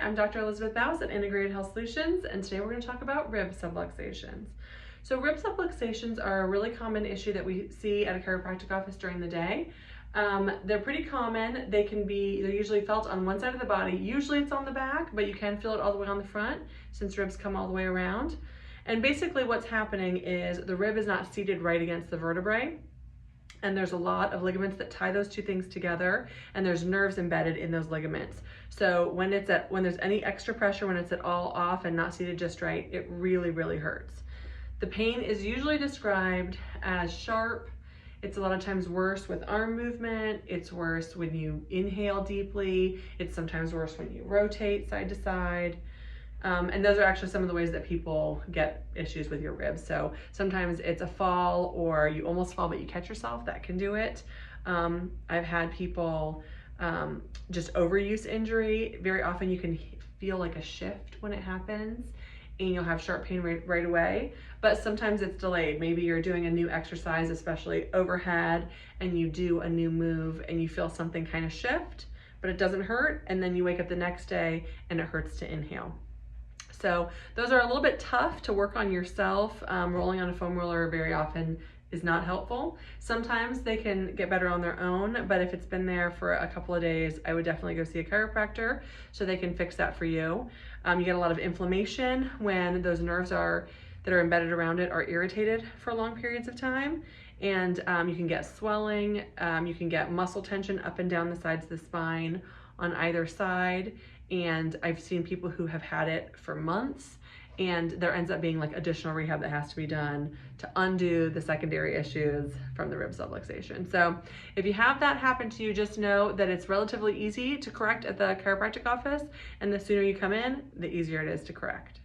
I'm Dr. Elizabeth Baus at Integrated Health Solutions, and today we're going to talk about rib subluxations. So rib subluxations are a really common issue that we see at a chiropractic office during the day. They're pretty common. They're usually felt on one side of the body. Usually it's on the back, but you can feel it all the way on the front since ribs come all the way around. And basically what's happening is the rib is not seated right against the vertebrae. And there's a lot of ligaments that tie those two things together, and there's nerves embedded in those ligaments. So when there's any extra pressure, when it's at all off and not seated just right, it really, really hurts. The pain is usually described as sharp. It's a lot of times worse with arm movement. It's worse when you inhale deeply. It's sometimes worse when you rotate side to side. And those are actually some of the ways that people get issues with your ribs. So sometimes it's a fall, or you almost fall but you catch yourself. That can do it. I've had people just overuse injury. Very often you can feel like a shift when it happens, and you'll have sharp pain right away, but sometimes it's delayed. Maybe you're doing a new exercise, especially overhead, and you do a new move and you feel something kind of shift, but it doesn't hurt, and then you wake up the next day and it hurts to inhale. So those are a little bit tough to work on yourself. Rolling on a foam roller very often is not helpful. Sometimes they can get better on their own, but if it's been there for a couple of days, I would definitely go see a chiropractor so they can fix that for you. You get a lot of inflammation when those nerves that are embedded around it are irritated for long periods of time. And you can get swelling, you can get muscle tension up and down the sides of the spine on either side. And I've seen people who have had it for months, and there ends up being like additional rehab that has to be done to undo the secondary issues from the rib subluxation. So if you have that happen to you, just know that it's relatively easy to correct at the chiropractic office, and the sooner you come in, the easier it is to correct.